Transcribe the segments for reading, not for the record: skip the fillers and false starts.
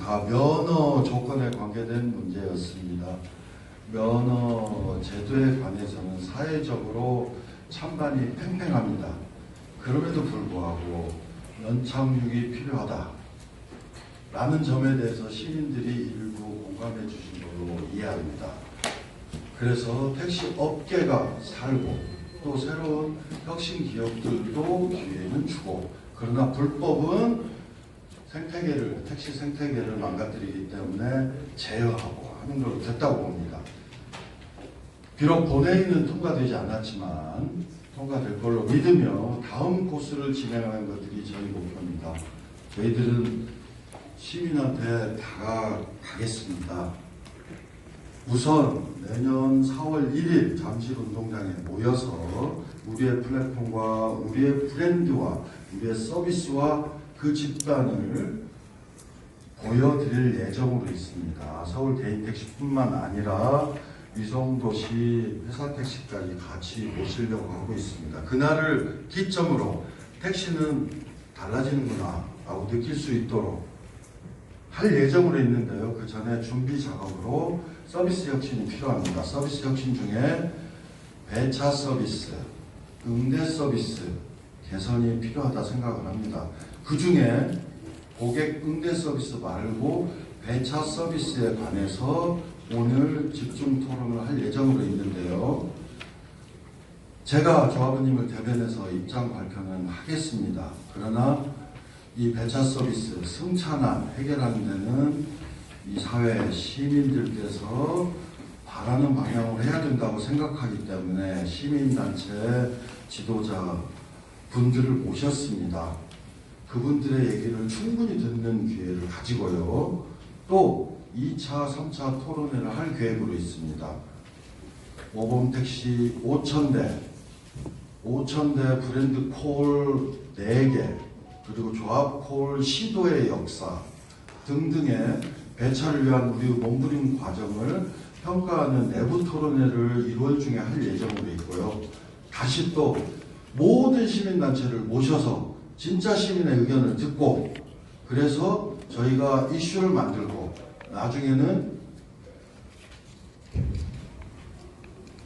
다 면허 조건에 관계된 문제였습니다. 면허 제도에 관해서는 사회적으로 찬반이 팽팽합니다. 그럼에도 불구하고 연착륙이 필요하다 라는 점에 대해서 시민들이 일부 공감해 주신 걸로 이해합니다. 그래서 택시 업계가 살고 또 새로운 혁신 기업들도 기회는 주고, 그러나 불법은 생태계를, 택시 생태계를 망가뜨리기 때문에 제어하고 하는 걸로 됐다고 봅니다. 비록 본회의는 통과되지 않았지만 통과될 걸로 믿으며 다음 코스를 진행하는 것들이 저희 목표입니다. 저희들은 시민한테 다가가겠습니다. 우선 내년 4월 1일 잠실운동장에 모여서 우리의 플랫폼과 우리의 브랜드와 우리의 서비스와 그 집단을 보여드릴 예정으로 있습니다. 서울 개인택시뿐만 아니라 위성도시 회사택시까지 같이 모시려고 하고 있습니다. 그날을 기점으로 택시는 달라지는구나 라고 느낄 수 있도록 할 예정으로 있는데요. 그 전에 준비 작업으로 서비스 혁신이 필요합니다. 서비스 혁신 중에 배차 서비스, 응대 서비스 개선이 필요하다 생각을 합니다. 그 중에 고객 응대 서비스 말고 배차 서비스에 관해서 오늘 집중 토론을 할 예정으로 있는데요. 제가 조합원님을 대변해서 입장 발표는 하겠습니다. 그러나 이 배차 서비스 승차난 해결하는 데는 이 사회 시민들께서 바라는 방향으로 해야 된다고 생각하기 때문에 시민단체 지도자 분들을 모셨습니다. 그분들의 얘기를 충분히 듣는 기회를 가지고요. 또 2차, 3차 토론회를 할 계획으로 있습니다. 모범택시 5,000대 브랜드 콜 4개, 그리고 조합콜 시도의 역사 등등의 배차를 위한 우리 몸부림 과정을 평가하는 내부 토론회를 1월 중에 할 예정으로 있고요. 다시 또 모든 시민단체를 모셔서 진짜 시민의 의견을 듣고, 그래서 저희가 이슈를 만들고 나중에는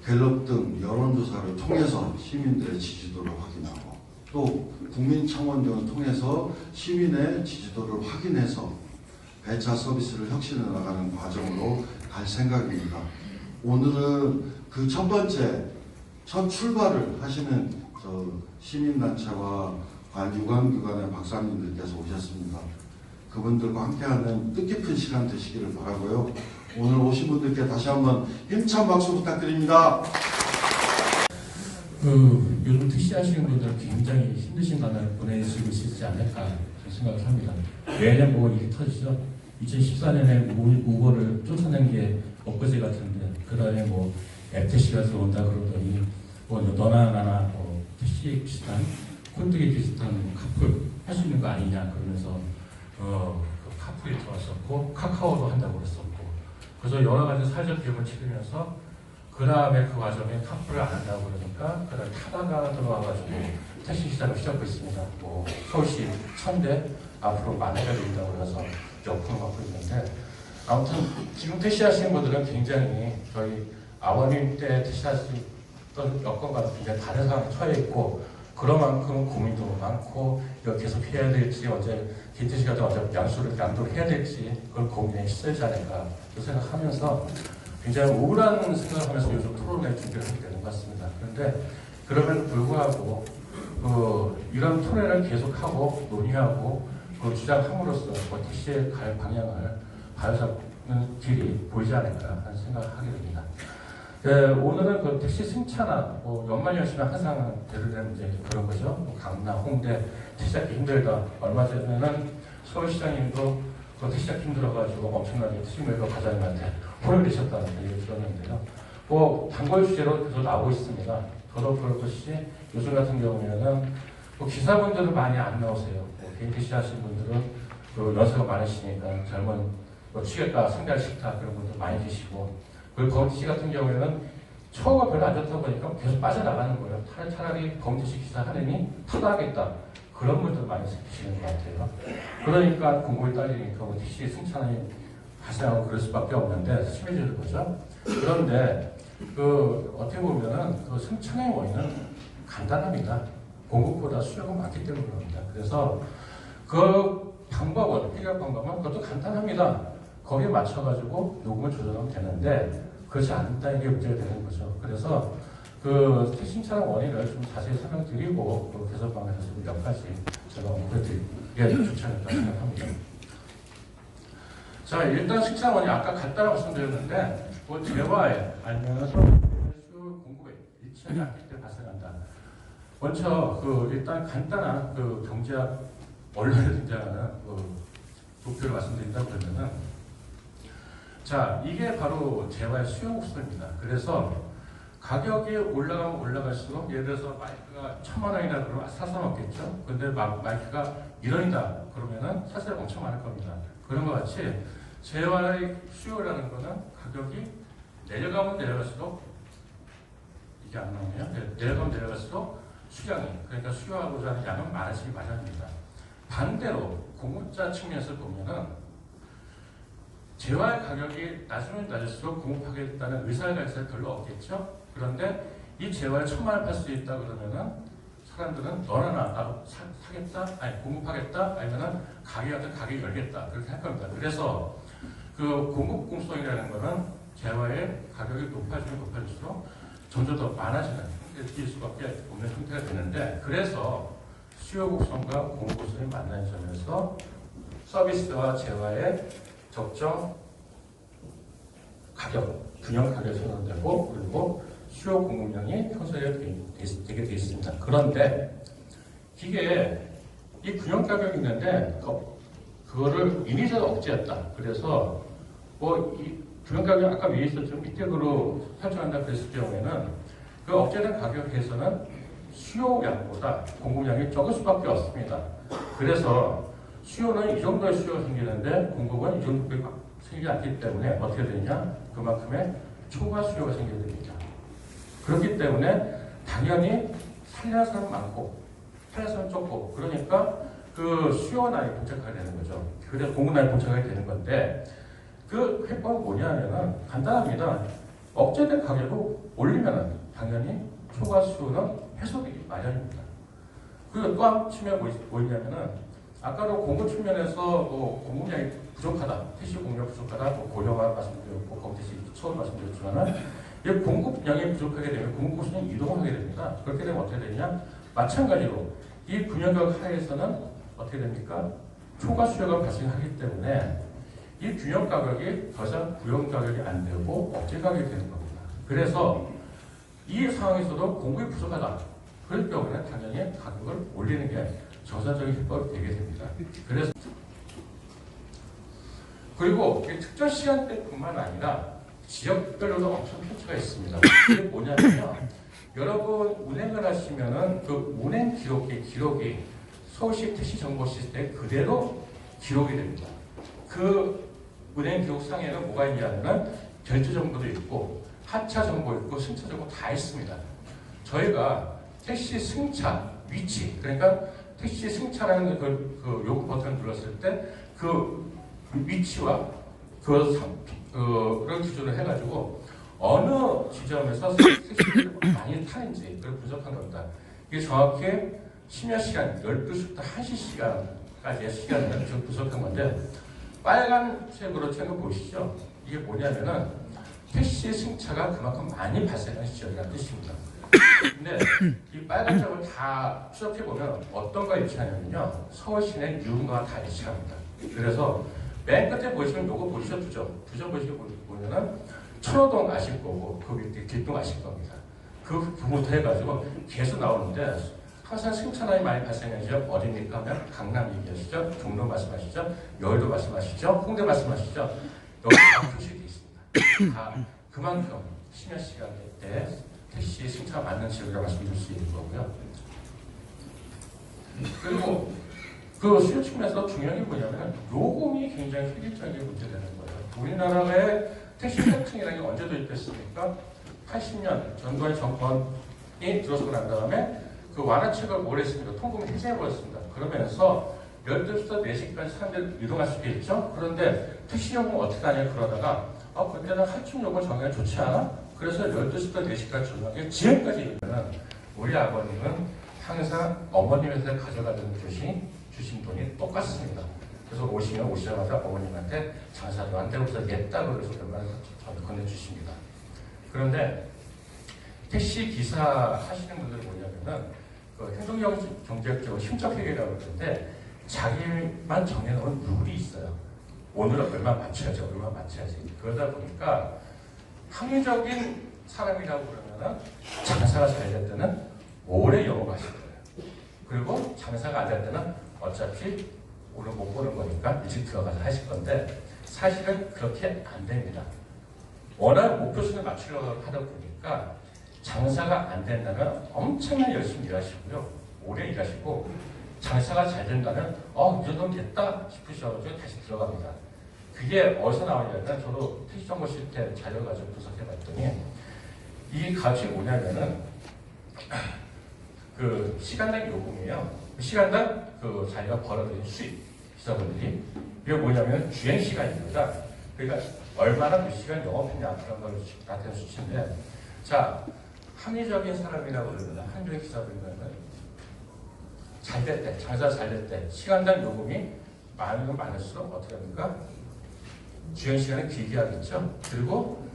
갤럽 등 여론조사를 통해서 시민들의 지지도를 확인하고 또 국민청원 등을 통해서 시민의 지지도를 확인해서 배차 서비스를 혁신해 나가는 과정으로 갈 생각입니다. 오늘은 그 첫 번째, 첫 출발을 하시는 시민단체와 유관기관의 박사님들께서 오셨습니다. 그분들과 함께하는 뜻깊은 시간 되시기를 바라고요. 오늘 오신 분들께 다시 한번 힘찬 박수 부탁드립니다. 요즘 택시 하시는 분들은 굉장히 힘드신 밤을 보내시고 있지 않을까 생각을 합니다. 매년 뭐 일이 터지죠. 2014년에 우버를 쫓아낸 게 엊그제 같은데, 그 다음에 뭐 앱택시가 들어온다 그러더니 뭐 너나 나나 택시 비슷한 콘택이 비슷한 카풀 할 수 있는 거 아니냐 그러면서 그 카풀이 들어왔었고 카카오도 한다고 그랬었고, 그래서 여러 가지 사회적 비용을 치르면서 그 다음에 그 과정에 카풀을 안 한다고 그러니까 그다음에 타다가 들어와가지고 택시 기사를 시작하고 있습니다. 뭐 서울시 1,000대 앞으로 10,000대가 된다고 해서 역풍을 받고 있는데, 아무튼 지금 택시 하시는 분들은 굉장히 저희 아버님 때 택시 하시던 여건과 굉장히 다른 상황에 처해 있고, 그런 만큼 고민도 많고 이걸 계속 해야 될지, 언제 개택시가 언제 양도를 해야 될지 그걸 고민에 시설지 않을까 생각하면서 굉장히 우울한 생각을 하면서 요즘 토론회 준비를 하게 되는 것 같습니다. 그런데 그럼에도 불구하고 이런 토론회를 계속하고 논의하고 주장함으로써 택시에 갈 방향을 바로잡는 길이 보이지 않을까 하는 생각을 하게 됩니다. 오늘은 그 택시 승차나 연말연시나 항상 대두되는 문제 그런 거죠. 강남, 홍대 택시 잡기 힘들다. 얼마 전에는 서울시장님도 택시 잡기 힘들어가지고 엄청나게 택시메이커 과장님한테 혼을 내셨다는 얘기를 들었는데요. 단골 주제로 계속 나오고 있습니다. 저도 그렇듯이 요즘 같은 경우에는 기사분들은 많이 안 나오세요. 개인 택시 하시는 분들은 연세가 많으시니까 젊은 취객가 상대하기 싫다 그런 분들 많이 계시고, 그리고 범죄시 같은 경우에는 처우가 별로 안 좋다 보니까 계속 빠져나가는 거예요. 차라리 범죄시 기사 하느니 타다하겠다. 그런 분들 많이 생기시는 것 같아요. 그러니까 공급이 딸리니까 택시 승차난이 발생하고 그럴 수밖에 없는데 심해지는 거죠. 그런데 어떻게 보면은 그 승차난의 원인은 간단합니다. 공급보다 수요가 많기 때문에 그럽니다. 그래서 그 방법은, 해결 방법은 그것도 간단합니다. 거기에 맞춰가지고 요금을 조정하면 되는데 그렇지 않다는 게 문제가 되는 거죠. 그래서 그 승차난 원인을 좀 자세히 설명드리고 그 개선 방안에서 몇 가지 제가 언급드리게 좋지 않을까 생각합니다. 자, 일단 승차난 원인 아까 간단하게 말씀드렸는데 뭐 재화에 아니면 수요 공급에 일치하지 않기 때문에 발생한다. 먼저 일단 간단한 경제학 원론에 등장하는 도표를 말씀드린다고 그러면은 자, 이게 바로 재화의 수요 곡선입니다. 그래서 가격이 올라가면 올라갈수록 예를 들어서 마이크가 1,000만 원이다 그러면 사서 먹겠죠. 근데 마이크가 1원이다 그러면은 사실 엄청 많을 겁니다. 그런 것 같이 재화의 수요라는 거는 가격이 내려가면 내려갈수록 이게 안 나오네요. 내려가면 내려갈수록 수량이, 그러니까 수요하고자 하는 양은 많아지기 마련입니다. 반대로 공급자 측면에서 보면은 재화의 가격이 낮으면 낮을수록 공급하겠다는 의사결정이 별로 없겠죠. 그런데 이 재화를 1,000만 원 팔 수 있다 그러면은 사람들은 너나 나도 사겠다, 아니 공급하겠다, 아니면은 가게 열겠다 그렇게 할 겁니다. 그래서 공급 공성이라는 거는 재화의 가격이 높아질수록 점점 더 많아지는 뛸 수밖에 없는 형태가 되는데, 그래서 수요 곡선과 공급 곡선이 만나는 점에서 서비스와 재화의 적정 가격, 균형 가격이 선언되고 그리고 수요 공급량이 형성이 되게 되어 있습니다. 그런데 이게 이 균형 가격이 있는데 그거를 인위적으로 억제했다. 그래서 이 균형 가격 아까 위에 있었죠. 밑으로 설정한다 그랬을 경우에는 그 억제된 가격에서는 수요량보다 공급량이 적을 수밖에 없습니다. 그래서 수요는 이 정도의 수요가 생기는데 공급은 이 정도의 생기지 않기 때문에 어떻게 되느냐? 그만큼의 초과 수요가 생기게 됩니다. 그렇기 때문에 당연히 살려는 사람 많고 팔려는 사람 적고, 그러니까 수요가 많이 봉착하게 되는 거죠. 그래서 공급 많이 봉착하게 되는 건데 그 해법은 뭐냐면은 간단합니다. 억제된 가격을 올리면은 당연히 초과 수요는 해소되기 마련입니다. 그리고 또 한 측면이 뭐냐면은 아까도 공급 측면에서 공급량이 부족하다, 택시 공급량 부족하다, 고령화 말씀드렸고 거기서 처음 말씀드렸지만은 이 공급량이 부족하게 되면 공급고수는 이동을 하게 됩니다. 그렇게 되면 어떻게 되냐? 마찬가지로 이 균형가격 하에서는 어떻게 됩니까? 초과 수요가 발생하기 때문에 이 균형 가격이 더 이상 구형 가격이 안 되고 억제 가격이 되는 겁니다. 그래서 이 상황에서도 공급이 부족하다. 그럴 경우에는 당연히 가격을 올리는 게 정상적인 해법이 되게 됩니다. 그래서 그리고 특정 시간대뿐만 아니라 지역별로도 엄청 편차가 있습니다. 이게 뭐냐면요. 여러분 운행을 하시면은 그 운행 기록이 서울시 택시 정보 시스템에 그대로 기록이 됩니다. 그 운행 기록 상에는 뭐가 있냐면은 결제 정보도 있고 하차 정보 있고 승차 정보 다 있습니다. 저희가 택시 승차 위치, 그러니까 택시 승차라는 그 요금 버튼을 눌렀을 때 그 위치와 그런 기준을 해가지고 어느 지점에서 택시를 많이 타는지 그걸 분석한 겁니다. 이게 정확히 심야 시간 12시부터 1시 시간까지의 시간을 좀 분석한 건데, 빨간색으로 챈 거 보시죠? 이게 뭐냐면은 택시 승차가 그만큼 많이 발생하는 지역이라는 뜻입니다. 근데 이 빨간 점을 다 추적해보면 어떤 거 일치하냐면요. 서울 시내 유흥가가 다 일치합니다. 그래서 맨 끝에 보시면 요거 보시죠. 두 점 보시면은 천호동 아실 거고 그 밑에 길동 아실 겁니다. 그 부분부터 해가지고 계속 나오는데 항상 승차난이 많이 발생하는 지역 어디입니까 하면 강남 얘기하시죠. 종로 말씀하시죠. 여의도 말씀하시죠. 홍대 말씀하시죠. 여기 다 표시되어 있습니다. 다 그만큼 심야 시간대 때 택시 승차가 맞는 지역이라고 말씀드릴 수 있는 거고요. 그리고 그 수요 측면에서 중요한 게 뭐냐면 요금이 굉장히 획일적인 문제되는 거예요. 우리나라의 택시 세팅이라는 게 언제 도입됐습니까? 80년 전두환 정권이 들어서고 난 다음에 그 완화책을 뭘 했습니까? 통금을 해제해버렸습니다. 그러면서 12시부터 4시까지 사람들이 이동할 수도 있죠. 그런데 택시 요금 어떻게 하냐 그러다가 그때는 할증 요금 정해야 좋지 않아? 그래서 12시부터 4시까지 정하게 지금까지 이르면 우리 아버님은 항상 어머님 회사에 가져가던 듯이 주신 돈이 똑같습니다. 그래서 오시자마자 어머님한테 장사도 안 되고 냈다고 그래서 얼마나 건네주십니다. 그런데 택시 기사 하시는 분들이 뭐냐면은 그 행동경제적으로 심적회계라고 그러는데 자기만 정해놓은 룰이 있어요. 오늘은 얼마 맞춰야지, 얼마 맞춰야지. 그러다 보니까 합리적인 사람이라고 그러면은 장사가 잘 될 때는 오래 영업하실 거예요. 그리고 장사가 안 될 때는 어차피 오늘 못 보는 거니까 일찍 들어가서 하실 건데 사실은 그렇게 안 됩니다. 워낙 목표수를 맞추려고 하다 보니까 장사가 안 된다면 엄청나게 열심히 일하시고요. 오래 일하시고 장사가 잘 된다면 이 정도면 됐다 싶으셔가지고 다시 들어갑니다. 그게 어디서 나오냐면 저도 택시 정보 시스템 자료 가지고 분석해 봤더니 이 값이 뭐냐면은 그 시간당 요금이에요. 시간당 그 자기가 벌어들인 수입 기사분들이 이게 뭐냐면 주행 시간입니다. 그러니까 얼마나 몇 시간 영업했냐 그런 걸 나타내는 수치인데 자 합리적인 사람이라고 그러면 합리적인 기사분들은 잘 될 때, 장사 잘 될 때 시간당 요금이 많으면 많을수록 어떻게 합니까? 주행 시간이 길게 하겠죠. 그리고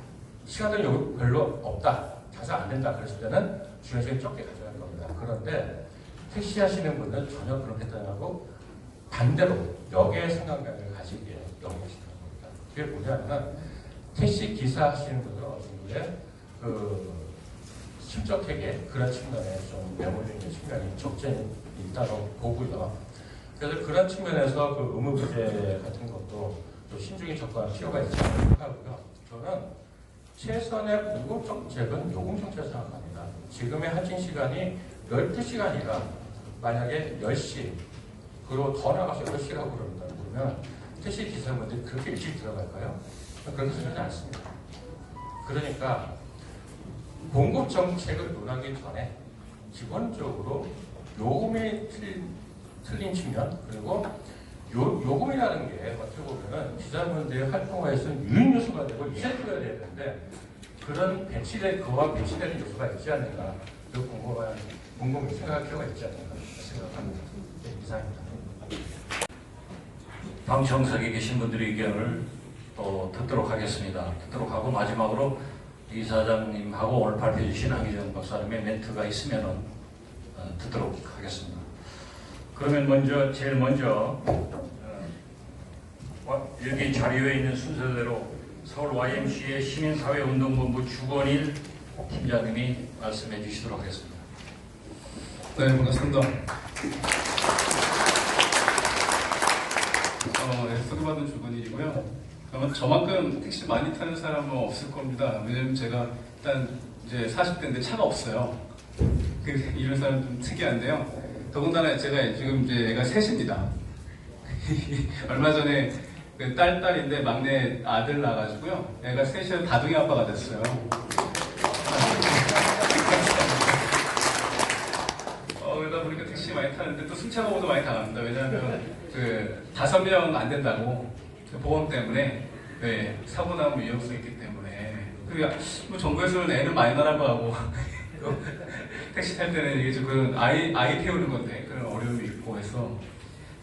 시간당 요금 별로 없다, 장사 안 된다 그랬을 때는 주행 시간이 적게 가져갈 겁니다. 그런데 택시 하시는 분은 전혀 그렇게 생각하고 반대로 역의 생각을 가지기에 넘어가시는 겁니다. 그게 뭐냐면 택시 기사 하시는 분들은 어느 정도의 그 심적회계 그런 측면에 좀 메모리는 측면이 적절히 있다고 보고요. 그래서 그런 측면에서 그 의무부재 같은 것도 좀 신중히 접근할 필요가 있지 않을까 하고요. 저는 최선의 공급 정책은 요금 정책을 생각합니다. 지금의 할증 시간이 12시간이라 만약에 10시 그리고 더 나가서 10시라고 그러면 택시 기사분들이 그렇게 일찍 들어갈까요? 그렇게 생각하지 않습니다. 그러니까 공급 정책을 논하기 전에 기본적으로 요금이 틀린 측면 그리고 요금이라는 게 어떻게 보면은 기자분들의 활동화에서는 유인 요소가 되고 이센트가 돼야 되는데 그런 그와 배치되는 요소가 있지 않는가 그 곰곰이 생각할 필요가 있지 않는가 생각합니다. 네, 이상입니다. 다음 정석에 계신 분들의 의견을 또 듣도록 하겠습니다. 듣도록 하고 마지막으로 이 사장님하고 오늘 발표해 주신 황희정 박사님의 멘트가 있으면 듣도록 하겠습니다. 그러면 제일 먼저 여기 자료에 있는 순서대로 서울 YMCA 시민사회운동본부 주건일 팀장님이 말씀해 주시도록 하겠습니다. 네, 반갑습니다. 소개받은 주건일이고요. 아마 저만큼 택시 많이 타는 사람은 없을 겁니다. 왜냐면 제가 일단 이제 40대인데 차가 없어요. 이런 사람 좀 특이한데요. 더군다나 제가 지금 이제 애가 셋입니다. 얼마 전에 그 딸인데 막내 아들 나가지고요. 애가 셋이서 다둥이 아빠가 됐어요. 그러다 보니까 택시 많이 타는데 또 승차보고도 많이 당합니다. 왜냐하면 그 5명 안 된다고 보험 때문에 네, 사고 나면 위험성이 있기 때문에 뭐 정부에서는 애는 마이너라고 하고 택시 탈 때는 이게 좀 그런 아이 태우는 건데 그런 어려움이 있고 해서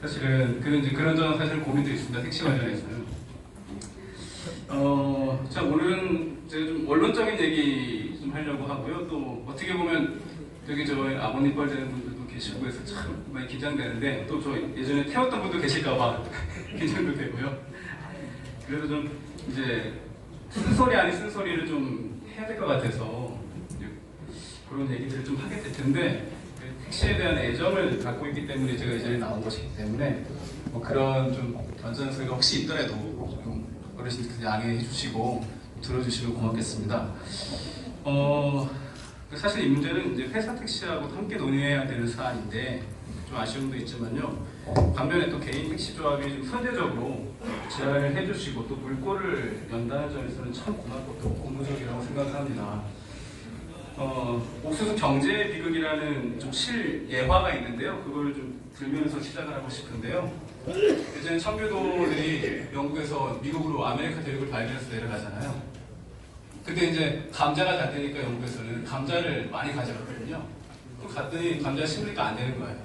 사실은 그런저런 사실 고민도 있습니다. 택시 관련해서는. 자 오늘은 제가 좀 원론적인 얘기 좀 하려고 하고요. 또 어떻게 보면 여기 저희 아버님 뻘 되는 분들도 계시고 해서 참 많이 긴장되는데 또 저 예전에 태웠던 분도 계실까봐 긴장도 되고요. 그래도 좀 이제 쓴소리 아닌 쓴소리를 좀 해야 될 것 같아서 그런 얘기들을 좀 하게 될 텐데 택시에 대한 애정을 갖고 있기 때문에 제가 이 자리에 나온 것이기 때문에 뭐 그런 좀 완전한 소리가 혹시 있더라도 좀 어르신들 양해해 주시고 들어주시면 고맙겠습니다. 사실 이 문제는 이제 회사 택시하고 함께 논의해야 되는 사안인데 좀 아쉬움도 있지만요. 반면에 또 개인 택시 조합이 좀 선제적으로 제안을 해주시고 또 물꼬를 연다는 점에서는 참 고맙고 또 고무적이라고 생각합니다. 옥수수 경제 비극이라는 좀 실예화가 있는데요. 그걸 좀 들면서 시작을 하고 싶은데요. 예전에 청교도들이 영국에서 미국으로 아메리카 대륙을 발견해서 내려가잖아요. 근데 이제 감자가 잘 되니까 영국에서는 감자를 많이 가져갔거든요. 또 갔더니 감자 심으니까 안 되는 거예요.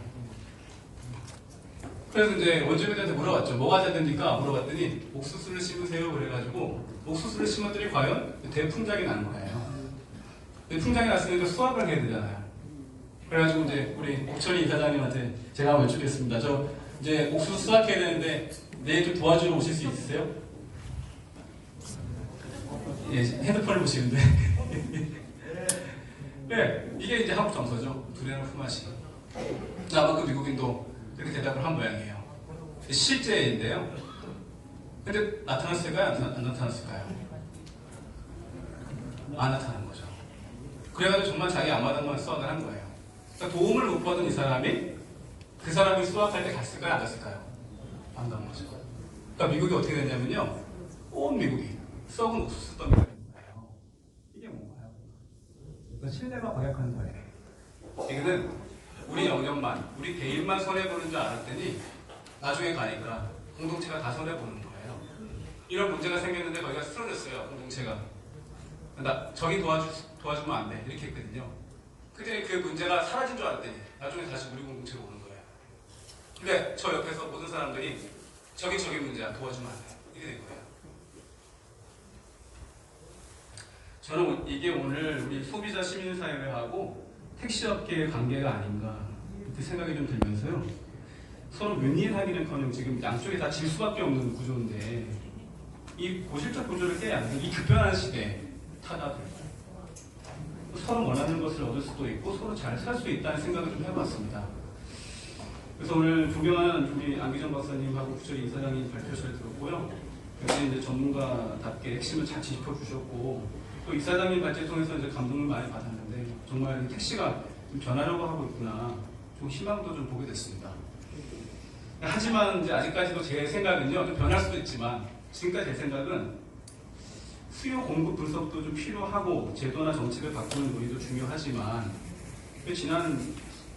그래서 이제 원주민들한테 물어봤죠. 뭐가 잘 됩니까? 물어봤더니 옥수수를 심으세요. 그래가지고 옥수수를 심었더니 과연 대풍작이 나는 거예요. 대풍작이 났으니까 수확을 해야 되잖아요. 그래가지고 이제 우리 옥철이 이사장님한테 제가 한번 여쭙겠습니다. 저 이제 옥수수 수확해야 되는데 내일 좀 도와주러 오실 수 있으세요? 예, 핸드폰을 보시는데. 네, 이게 이제 한국 정서죠. 두레는 품앗이. 아마 그 미국인도 그렇게 대답을 한 모양이에요. 실제인데요. 근데 나타났을까요? 안 나타났을까요? 안 나타난 거죠. 그래가지고 정말 자기 앞마당만 수확을 한 거예요. 그러니까 도움을 못 받은 이 사람이 그 사람이 수확할 때 갔을까요? 안 갔을까요? 안 간 거죠. 그러니까 미국이 어떻게 됐냐면요. 온 미국이 썩은 옥수수 더미가 된 거예요. 이게 뭔가요? 그러니까 신뢰가 고약한 거예요. 이거는 우리 영역만, 우리 개인만 손해보는 줄 알았더니 나중에 가니까 공동체가 다 손해보는 거예요. 이런 문제가 생겼는데 거기가 쓰러졌어요. 공동체가. 저기 도와주면 안 돼. 이렇게 했거든요. 그랬더니 그 문제가 사라진 줄 알았더니 나중에 다시 우리 공동체로 오는 거예요. 근데 저 옆에서 모든 사람들이 저기 문제야. 도와주면 안 돼. 이렇게 된 거예요. 저는 이게 오늘 우리 소비자 시민사회하고 택시업계의 관계가 아닌가 이렇게 생각이 좀 들면서요. 서로 윈윈하기는커녕 지금 양쪽에 다 질 수밖에 없는 구조인데 이 고질적 구조를 깨야 하는 이 급변한 시대에 타다들 서로 원하는 것을 얻을 수도 있고 서로 잘 살 수 있다는 생각을 좀 해봤습니다. 그래서 오늘 존경하는 우리 안기정 박사님하고 구철이 이사장님 발표를 들었고요. 여기 이제 전문가답게 핵심을 잘 짚어주셨고 또 이사장님 발제 통해서 이제 감동을 많이 받았는데 정말 택시가 좀 변하려고 하고 있구나 좀 희망도 좀 보게 됐습니다. 하지만 이제 아직까지도 제 생각은요 좀 변할 수도 있지만 지금까지 제 생각은 수요 공급 분석도 좀 필요하고 제도나 정책을 바꾸는 논의도 중요하지만 지난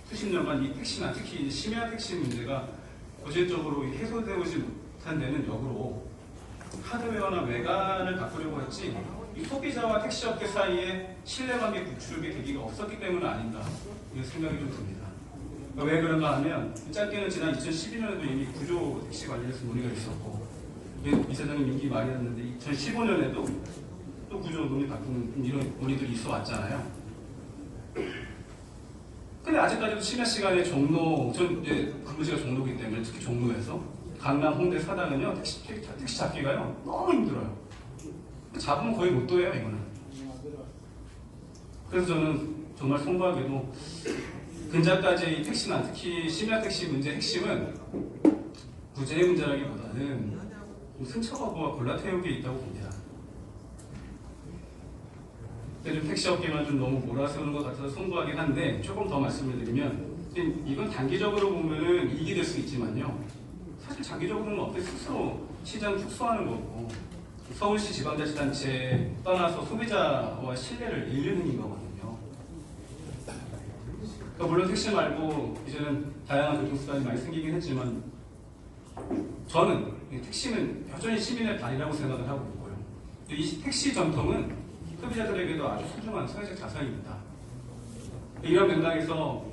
수십 년간 이 택시나 특히 심야 택시 문제가 고질적으로 해소되지 못한 데는 역으로 하드웨어나 외관을 바꾸려고 했지 이 소비자와 택시업계 사이에 신뢰관계 구축의 계기가 없었기 때문은 아닌가 이런 생각이 좀 듭니다. 왜 그런가 하면 짧게는 지난 2012년에도 이미 구조 택시 관련해서 논의가 있었고 이사장님 임기 말이었는데 2015년에도 또 구조 논의 바꾸는 이런 논의들이 있어 왔잖아요. 근데 아직까지도 심야 시간에 종로, 전 이제 근무지가 종로이기 때문에 특히 종로에서 강남, 홍대, 사당은요 택시 잡기가요 너무 힘들어요. 잡으면 거의 못 도해요 이거는. 그래서 저는 정말 송구하게도 근자까지 택시나 특히 심야 택시 문제의 핵심은 구제의 문제라기보다는 승차거부와 곤란태우기에 있다고 봅니다. 근데 좀 택시업계만 좀 너무 몰아세우는 것 같아서 송구하긴 한데 조금 더 말씀을 드리면 이건 단기적으로 보면은 이익이 될 수 있지만요. 사실 장기적으로는 어떻게 스스로 시장 축소하는 거고 서울시 지방자치단체 떠나서 소비자와 신뢰를 잃는 거거든요. 그러니까 물론 택시 말고 이제는 다양한 교통수단이 많이 생기긴 했지만 저는 택시는 여전히 시민의 반이라고 생각을 하고 있고요. 이 택시 전통은 소비자들에게도 아주 소중한 사회적 자산입니다. 이런 맥락에서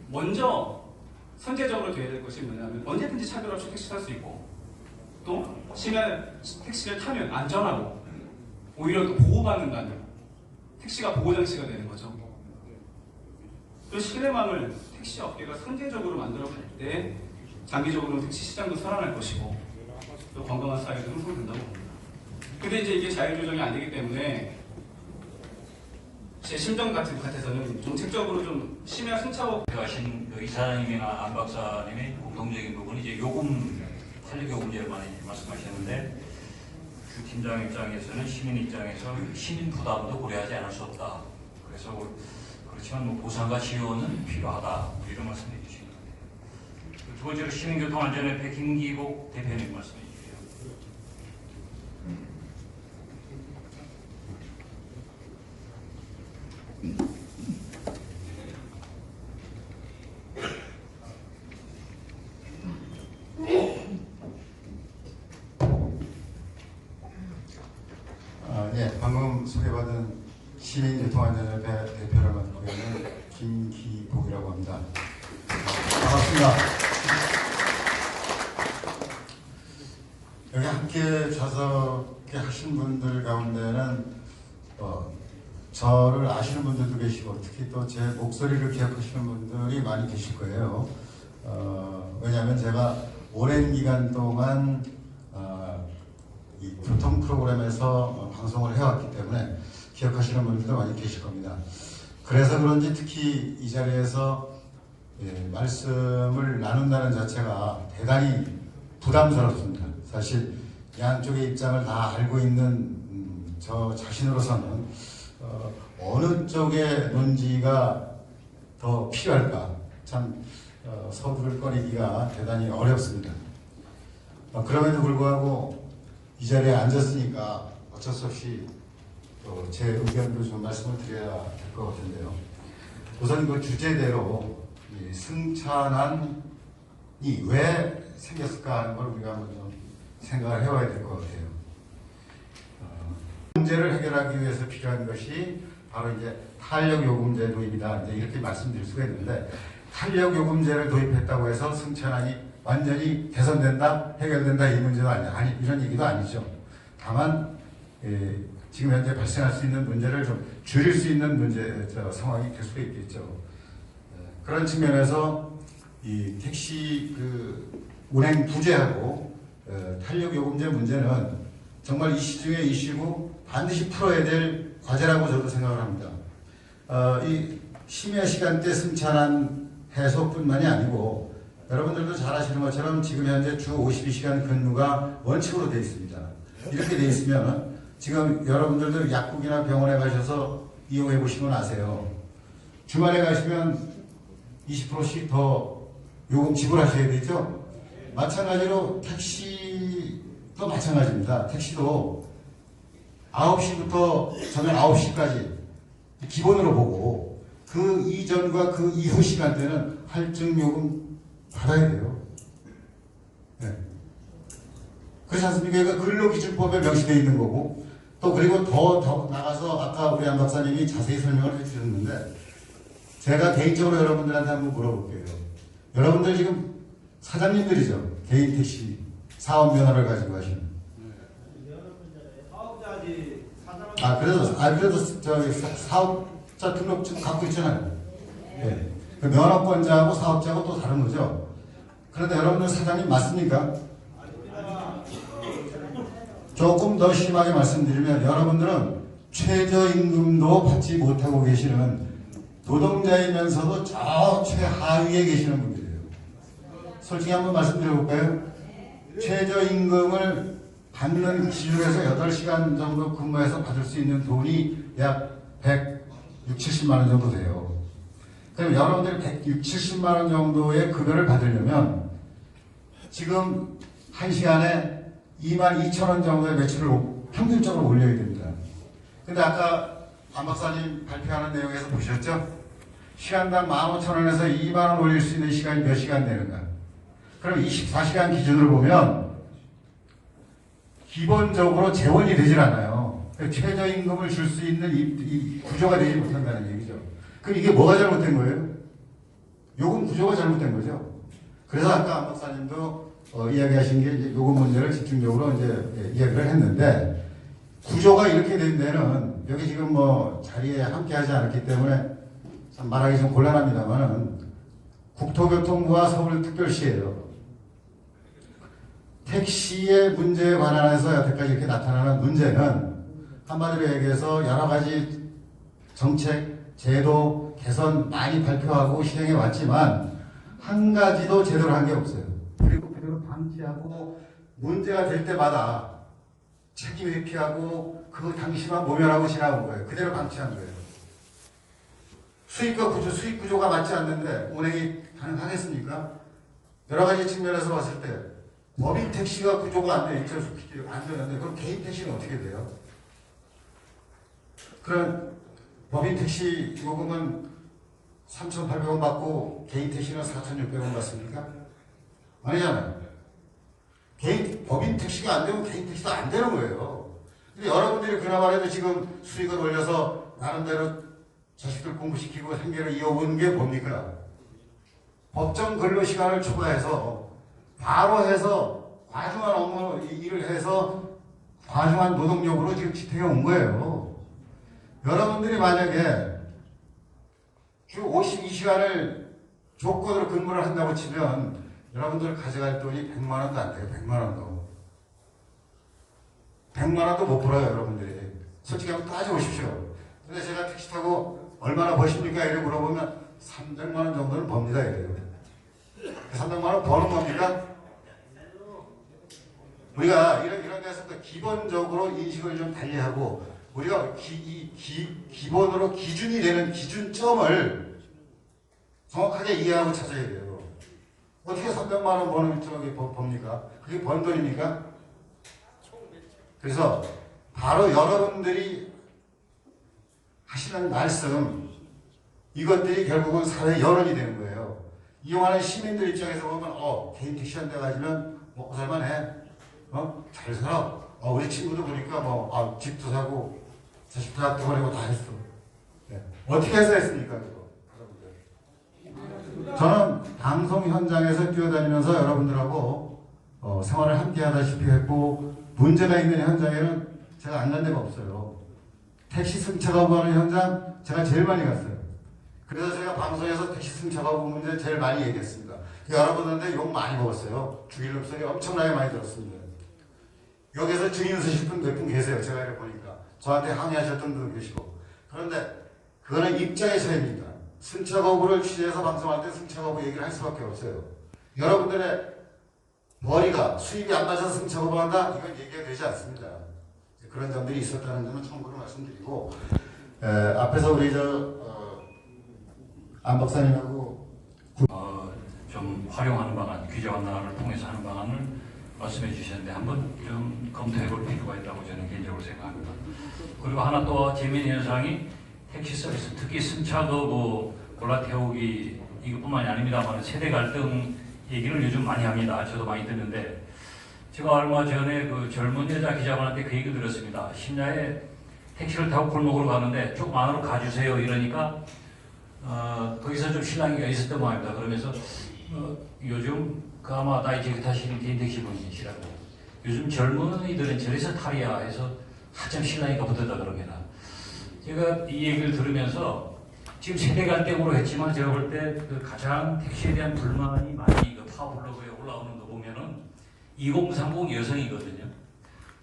먼저 선제적으로 돼야 될 것이 뭐냐면 언제든지 차별 없이 택시 탈 수 있고 또 심야 택시를 타면 안전하고 오히려 또 보호받는다는 택시가 보호장치가 되는 거죠. 그 신뢰망을 택시 업계가 선제적으로 만들어 갈 때 장기적으로 택시 시장도 살아날 것이고 또 건강한 사회도 형성된다고 봅니다. 근데 이제 이게 자율조정이 안 되기 때문에 제 심정 같아서는 정책적으로 좀 심야 승차법 하신 그 이사장님이나 안 박사님의 공통적인 부분이 이제 요금 탄력요금제를 많이 말씀하셨는데 주 팀장 입장에서는 시민 입장에서 시민 부담도 고려하지 않을 수 없다. 그래서 그렇지만 뭐 보상과 지원은 필요하다. 이런 말씀해 주신 것 같아요. 두 번째로 시민교통안전협회 김기복 대표님 말씀해 주세요. 지금 소개받은 시민유통안전협회 대표를 맡고 있는 김기복이라고 합니다. 반갑습니다. 여기 함께 좌석에 하신 분들 가운데는 저를 아시는 분들도 계시고 특히 또 제 목소리를 기억하시는 분들이 많이 계실 거예요. 왜냐하면 제가 오랜 기간 동안 이 교통 프로그램에서 방송을 해왔기 때문에 기억하시는 분들도 많이 계실 겁니다. 그래서 그런지 특히 이 자리에서 말씀을 나눈다는 자체가 대단히 부담스럽습니다. 사실 양쪽의 입장을 다 알고 있는 저 자신으로서는 어느 쪽의 논지가 더 필요할까 참 서두를 꺼내기가 대단히 어렵습니다. 그럼에도 불구하고 이 자리에 앉았으니까 어쩔 수 없이 또 제 의견도 좀 말씀을 드려야 될 것 같은데요. 우선 그 주제대로 이 승차난이 왜 생겼을까 하는 걸 우리가 한번 좀 생각을 해봐야 될 것 같아요. 문제를 해결하기 위해서 필요한 것이 바로 이제 탄력요금제 도입이다. 이제 이렇게 말씀드릴 수가 있는데 탄력요금제를 도입했다고 해서 승차난이 완전히 개선된다, 해결된다 이 문제도 아니 이런 얘기도 아니죠. 다만 지금 현재 발생할 수 있는 문제를 좀 줄일 수 있는 상황이 될 수도 있겠죠. 그런 측면에서 이 택시 운행 부재하고 탄력요금제 문제는 정말 이슈 중에 이슈고 반드시 풀어야 될 과제라고 저도 생각을 합니다. 이 심야 시간대 승차난 해소뿐만이 아니고 여러분들도 잘 아시는 것처럼 지금 현재 주 52시간 근무가 원칙으로 되어 있습니다. 이렇게 되어 있으면 지금 여러분들도 약국이나 병원에 가셔서 이용해 보시면 아세요. 주말에 가시면 20%씩 더 요금 지불하셔야 되죠. 마찬가지로 택시도 마찬가지입니다. 택시도 9시부터 저녁 9시까지 기본으로 보고 그 이전과 그 이후 시간대는 할증 요금 받아야 돼요. 네. 그렇지 않습니까? 이거 근로기준법에 명시되어 있는 거고 또 그리고 더 나가서 아까 우리 안 박사님이 자세히 설명을 해주셨는데 제가 개인적으로 여러분들한테 한번 물어볼게요. 여러분들 지금 사장님들이죠. 개인 택시 사업면허를 가지고 하시는. 그래도 저기 사업자 등록증 갖고 있잖아요. 네. 그 면허권자하고 사업자하고 또 다른 거죠. 그런데 여러분들 사장님 맞습니까? 조금 더 심하게 말씀드리면 여러분들은 최저임금도 받지 못하고 계시는 노동자이면서도 저 최하위에 계시는 분들이에요. 솔직히 한번 말씀드려볼까요? 최저임금을 받는 기준에서 8시간 정도 근무해서 받을 수 있는 돈이 약 160, 70만 원 정도 돼요. 그럼 여러분들이 160, 70만 원 정도의 급여를 받으려면 지금 1시간에 22,000원 정도의 매출을 평균적으로 올려야 됩니다. 근데 아까 안 박사님 발표하는 내용에서 보셨죠? 시간당 15,000원에서 2만원 올릴 수 있는 시간이 몇 시간 되는가? 그럼 24시간 기준으로 보면 기본적으로 재원이 되질 않아요. 최저임금을 줄 수 있는 이 구조가 되지 못한다는 얘기죠. 그럼 이게 뭐가 잘못된 거예요? 요금 구조가 잘못된 거죠. 그래서 아까 안 박사님도 이야기하신 게 이제 요금 문제를 집중적으로 이제 이야기를 했는데 구조가 이렇게 된 데는 여기 지금 뭐 자리에 함께 하지 않았기 때문에 참 말하기 좀 곤란합니다만은 국토교통부와 서울특별시예요. 택시의 문제에 관한해서 여태까지 이렇게 나타나는 문제는 한마디로 얘기해서 여러 가지 정책, 제도, 개선 많이 발표하고 시행해 왔지만 한 가지도 제대로 한 게 없어요. 그리고 그대로 방치하고 문제가 될 때마다 책임 회피하고 그 당시만 모면하고 지나온 거예요. 그대로 방치한 거예요. 수익 구조가 맞지 않는데 운행이 가능하겠습니까? 여러 가지 측면에서 봤을 때 법인 택시가 구조가 안 돼, 안 되는데 그럼 개인 택시는 어떻게 돼요? 그럼 법인 택시 요금은 3,800원 받고 개인 택시는 4,600원 받습니까? 아니잖아요. 법인 택시가 안 되면 개인 택시도 안 되는 거예요. 근데 여러분들이 그나마라도 지금 수익을 올려서 나름대로 자식들 공부시키고 생계를 이어오는 게 뭡니까? 법정 근로 시간을 초과해서 바로 해서 과중한 업무 일을 해서 과중한 노동력으로 지금 지탱해 온 거예요. 여러분들이 만약에 주 52시간을 조건으로 근무를 한다고 치면 여러분들 가져갈 돈이 100만 원도 안 돼요. 100만 원도. 100만 원도 못 벌어요, 여러분들이. 솔직히 한번 따져보십시오. 근데 제가 택시 타고 얼마나 버십니까? 이렇게 물어보면 300만 원 정도는 법니다. 이래요. 300만 원 버는 겁니까? 우리가 이런 데서 또 기본적으로 인식을 좀 달리하고 우리가 기본으로 기준이 되는 기준점을 정확하게 이해하고 찾아야 돼요. 어떻게 300만 원 버는 쪽이 법니까? 그게 번 돈입니까? 그래서 바로 여러분들이 하시는 말씀 이것들이 결국은 사회 여론이 되는 거예요. 이용하는 시민들 입장에서 보면 개인 택시 한 대 가지면 먹고 살만해. 잘 살아. 우리 친구도 보니까 집도 사고 자식 대학도 보내고 다 했어. 네. 어떻게 해서 했습니까? 그거? 저는 방송 현장에서 뛰어다니면서 여러분들하고 생활을 함께 하다시피 했고 문제가 있는 현장에는 제가 안 간 데가 없어요. 택시 승차 거부하는 현장 제가 제일 많이 갔어요. 그래서 제가 방송에서 택시 승차 거부 문제 제일 많이 얘기했습니다. 여러분한테 욕 많이 먹었어요. 죽이는 소리 엄청나게 많이 들었습니다. 여기서 증인 쓰실 분 몇 분 계세요. 제가 이렇게 보니까. 저한테 항의하셨던 분도 계시고. 그런데 그거는 입장의 차이입니다. 승차 거부를 취재해서 방송할 때 승차 거부 얘기를 할 수밖에 없어요. 여러분들의 머리가 수입이 안 맞아서 승차 거부한다? 이건 얘기가 되지 않습니다. 그런 점들이 있었다는 점은 참고로 말씀드리고 앞에서 우리 안 박사님하고 좀 활용하는 방안, 규제 완화를 통해서 하는 방안을 말씀해 주셨는데 한번 좀 검토해 볼 필요가 있다고 저는 개인적으로 생각합니다. 그리고 하나 또 재미있는 현상이 택시 서비스, 특히 승차 거부, 골라태우기 이것뿐만이 아닙니다만 세대 갈등 얘기를 요즘 많이 합니다. 저도 많이 듣는데 제가 얼마 전에 그 젊은 여자 기자분한테 그 얘기를 들었습니다. 심야에 택시를 타고 골목으로 가는데 조금 안으로 가주세요 이러니까 거기서 좀 실랑이가 있었던 모양입니다. 그러면서 요즘 아마 나이 제게 타시는 개인 택시 분이시라고 요즘 젊은이들은 저래서 탈이야 해서 한참 신랑이가 붙었다 그럽니다. 제가 이 얘기를 들으면서 지금 세대 갈등으로 했지만 제가 볼 때 그 가장 택시에 대한 불만이 많이 그 파워블로그에 올라오는 거 보면은 2030 여성이거든요.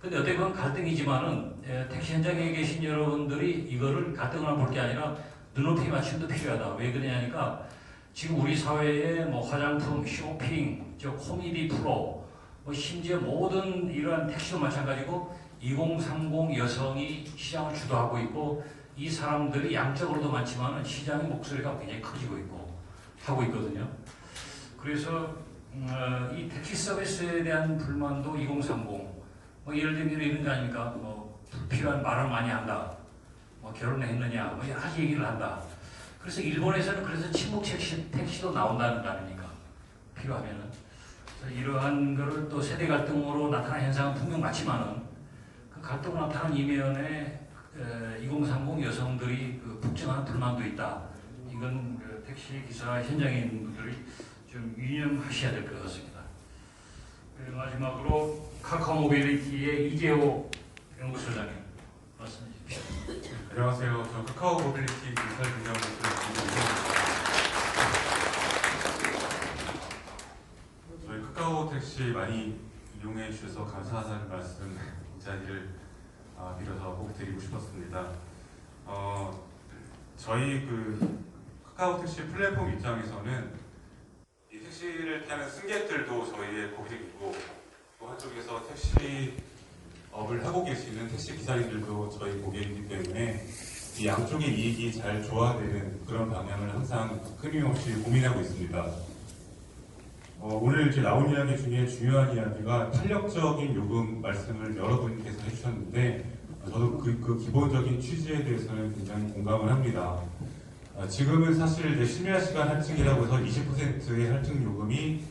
근데 어떻게 보면 갈등이지만은 택시 현장에 계신 여러분들이 이거를 갈등을 볼 게 아니라 눈높이 맞춤도 필요하다. 왜 그러냐니까 지금 우리 사회에 뭐 화장품, 쇼핑, 코미디 프로, 심지어 모든 이러한 택시도 마찬가지고 2030 여성이 시장을 주도하고 있고 이 사람들이 양적으로도 많지만 시장의 목소리가 굉장히 커지고 있고 하고 있거든요. 그래서 이 택시 서비스에 대한 불만도 2030 예를 들면 이런 거 아닙니까? 불필요한 말을 많이 한다. 결혼했느냐 여러 가지 얘기를 한다. 그래서 일본에서는 그래서 친목 택시도 나온다는 거 아닙니까? 필요하면은. 이러한 거를 또 세대 갈등으로 나타난 현상은 분명 맞지만은 그 갈등 나타난 이면에 2030 여성들이 그 폭증하는 불만도 있다. 이건 그 택시 기사 현장에 있는 분들이 좀 유념하셔야 될 것 같습니다. 그리고 마지막으로 카카오 모빌리티의 이재호 연구소장님 말씀해 주십시오. 안녕하세요. 저 카카오 모빌리티 디지털 경영부서 김동훈입니다. 저희 카카오 택시 많이 이용해 주셔서 감사하다는 말씀 이 자리를 빌어서 꼭 드리고 싶었습니다. 저희 그 카카오 택시 플랫폼 입장에서는 이 택시를 타는 승객들도 저희의 고객이고 또 한쪽에서 택시업을 하고 계시는 택시 기사님들도 저희 고객이기 때문에 이 양쪽의 이익이 잘 조화되는 그런 방향을 항상 끊임없이 고민하고 있습니다. 오늘 이제 나온 이야기 중에 중요한 이야기가 탄력적인 요금 말씀을 여러분께서 해주셨는데 저도 그 기본적인 취지에 대해서는 굉장히 공감을 합니다. 지금은 사실 이제 심야 시간 할증이라고 해서 20%의 할증 요금이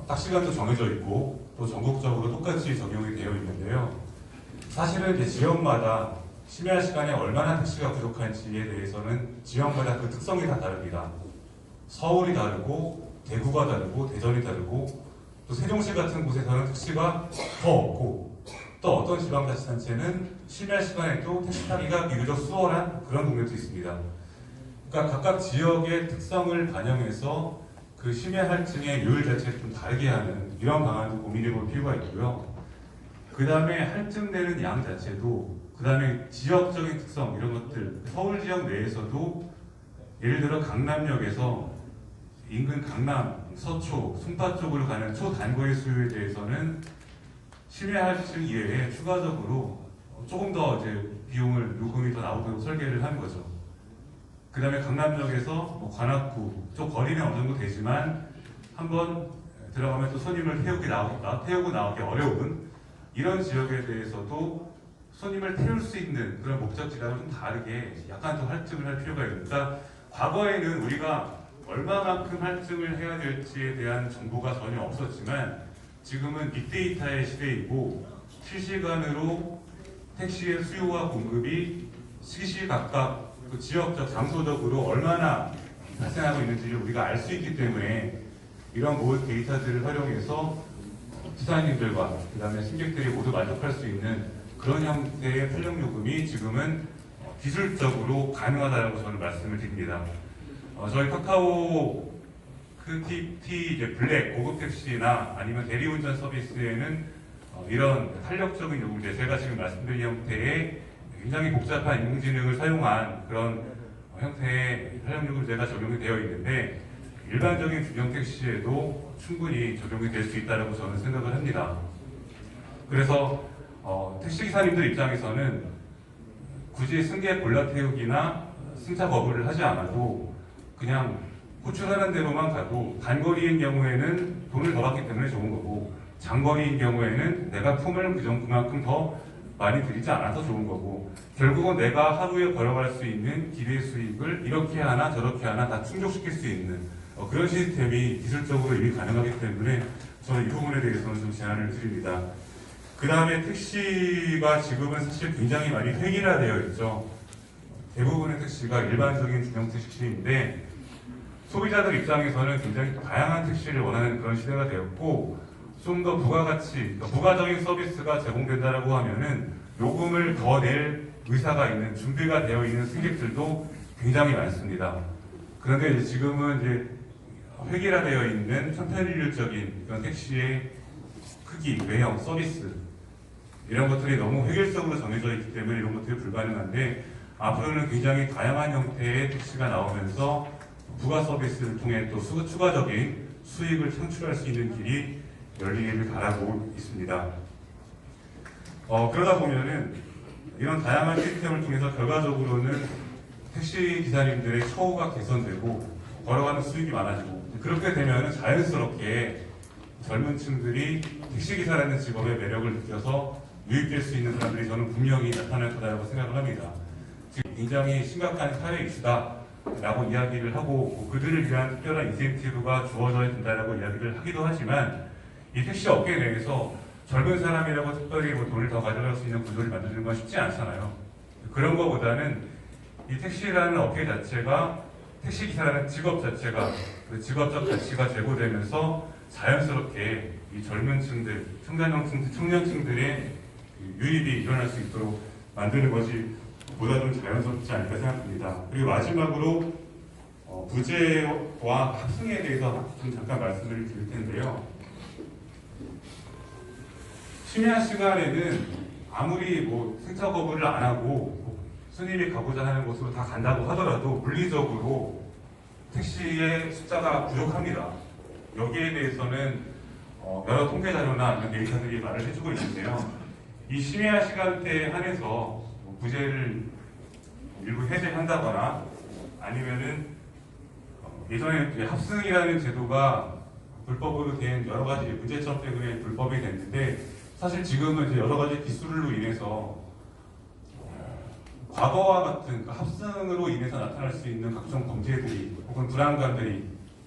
딱 시간도 정해져 있고 또 전국적으로 똑같이 적용이 되어 있는데요. 사실은 이제 지역마다 심야 시간에 얼마나 택시가 부족한지에 대해서는 지역마다 그 특성이 다 다릅니다. 서울이 다르고 대구가 다르고 대전이 다르고 또 세종시 같은 곳에서는 택시가 더 없고 또 어떤 지방자치단체는 심야 시간에도 택시 타기가 비교적 수월한 그런 동네도 있습니다. 그러니까 각각 지역의 특성을 반영해서 그 심야 할증의 요율 자체를 좀 다르게 하는 이런 방안도 고민해 볼 필요가 있고요. 그 다음에 할증되는 양 자체도 그 다음에 지역적인 특성 이런 것들 서울 지역 내에서도 예를 들어 강남역에서 인근 강남, 서초, 송파 쪽으로 가는 초단거리 수요에 대해서는 심야 할증 이외에 추가적으로 조금 더 이제 비용을 요금이 더 나오도록 설계를 한 거죠. 그 다음에 강남역에서 뭐 관악구 쪽 거리는 어느 정도 되지만 한번 들어가면 또 손님을 태우고 나오기 어려운 이런 지역에 대해서도 손님을 태울 수 있는 그런 목적지랑은 좀 다르게 약간 더 할증을 할 필요가 있습니다. 그러니까 과거에는 우리가 얼마만큼 할증을 해야 될지에 대한 정보가 전혀 없었지만 지금은 빅데이터의 시대이고 실시간으로 택시의 수요와 공급이 시시각각 그 지역적, 장소적으로 얼마나 발생하고 있는지를 우리가 알 수 있기 때문에 이런 모든 데이터들을 활용해서 기사님들과 그 다음에 승객들이 모두 만족할 수 있는 그런 형태의 탄력요금이 지금은 기술적으로 가능하다고 저는 말씀을 드립니다. 저희 카카오 TT 이제 블랙 고급 택시나 아니면 대리운전 서비스에는 이런 탄력적인 요금제, 제가 지금 말씀드린 형태의 굉장히 복잡한 인공지능을 사용한 그런 형태의 탄력요금제가 적용이 되어 있는데 일반적인 중형 택시에도 충분히 적용이 될 수 있다고 저는 생각을 합니다. 그래서 택시기사님들 입장에서는 굳이 승객 골라 태우기나 승차 거부를 하지 않아도 그냥 호출하는 대로만 가도 단거리인 경우에는 돈을 더 받기 때문에 좋은 거고 장거리인 경우에는 내가 품을 그만큼 더 많이 들이지 않아서 좋은 거고 결국은 내가 하루에 걸어갈 수 있는 기대 수익을 이렇게 하나 저렇게 하나 다 충족시킬 수 있는 그런 시스템이 기술적으로 이미 가능하기 때문에 저는 이 부분에 대해서는 좀 제안을 드립니다. 그 다음에 택시가 지금은 사실 굉장히 많이 획일화되어 있죠. 대부분의 택시가 일반적인 중형 택시인데 소비자들 입장에서는 굉장히 다양한 택시를 원하는 그런 시대가 되었고 좀 더 부가가치, 부가적인 서비스가 제공된다라고 하면은 요금을 더 낼 의사가 있는 준비가 되어 있는 승객들도 굉장히 많습니다. 그런데 이제 지금은 이제 획일화되어 있는 천편일률적인 그런 택시의 크기, 외형, 서비스 이런 것들이 너무 획일적으로 정해져 있기 때문에 이런 것들이 불가능한데 앞으로는 굉장히 다양한 형태의 택시가 나오면서 부가 서비스를 통해 또 추가적인 수익을 창출할 수 있는 길이 열리기를 바라고 있습니다. 그러다 보면은 이런 다양한 시스템을 통해서 결과적으로는 택시 기사님들의 처우가 개선되고 걸어가는 수익이 많아지고 그렇게 되면은 자연스럽게 젊은 층들이 택시 기사라는 직업의 매력을 느껴서 유입될 수 있는 사람들이 저는 분명히 나타날 거라고 생각을 합니다. 지금 굉장히 심각한 사회 이슈다라고 이야기를 하고 그들을 위한 특별한 인센티브가 주어져야 된다라고 이야기를 하기도 하지만 이 택시 업계 내에서 젊은 사람이라고 특별히 뭐 돈을 더 가져갈 수 있는 구조를 만드는 건 쉽지 않잖아요. 그런 것보다는 이 택시라는 업계 자체가 택시 기사라는 직업 자체가 그 직업적 가치가 제고되면서 자연스럽게 이 젊은 층들, 청년층들의 유입이 일어날 수 있도록 만드는 것이 보다 좀 자연스럽지 않을까 생각합니다. 그리고 마지막으로 부재와 합승에 대해서 좀 잠깐 말씀을 드릴 텐데요. 심야 시간에는 아무리 뭐 승차 거부를 안 하고 손님이 가고자 하는 곳으로 다 간다고 하더라도 물리적으로 택시의 숫자가 부족합니다. 여기에 대해서는 여러 통계 자료나 이런 데이터들이 말을 해주고 있는데요. 이 심야 시간대에 한해서 부재를 일부 해제한다거나 아니면은 예전에 이제 합승이라는 제도가 불법으로 된 여러 가지 문제점 때문에 불법이 됐는데 사실 지금은 이제 여러 가지 기술로 인해서 과거와 같은 합승으로 인해서 나타날 수 있는 각종 범죄들이 혹은 불안감들이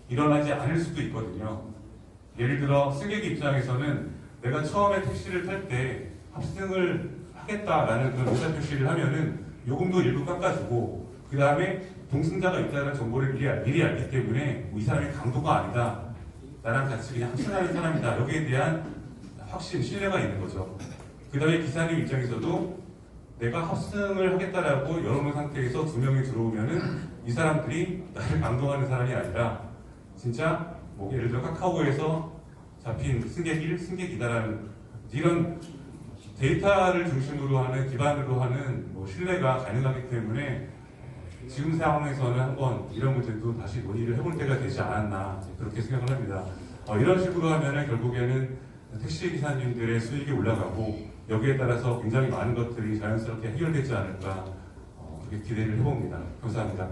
일어나지 않을 수도 있거든요. 예를 들어 승객 입장에서는 내가 처음에 택시를 탈 때 합승을 하겠다라는 그런 의사표시를 하면은 요금도 일부 깎아주고 그 다음에 동승자가 있다는 정보를 미리 알기 때문에 이 사람이 강도가 아니다. 나랑 같이 그냥 합신하는 사람이다. 여기에 대한 확신, 신뢰가 있는 거죠. 그 다음에 기사님 입장에서도 내가 합승을 하겠다라고 열어놓은 상태에서 2명이 들어오면은 이 사람들이 나를 강도하는 사람이 아니라 진짜 뭐 예를 들어 카카오에서 잡힌 승객 1, 승객 2다라는 이런 데이터를 중심으로 하는 기반으로 하는 뭐 신뢰가 가능하기 때문에 지금 상황에서는 한번 이런 문제도 다시 논의를 해볼 때가 되지 않았나 그렇게 생각을 합니다. 이런 식으로 하면은 결국에는 택시 기사님들의 수익이 올라가고 여기에 따라서 굉장히 많은 것들이 자연스럽게 해결되지 않을까 그렇게 기대를 해봅니다. 감사합니다.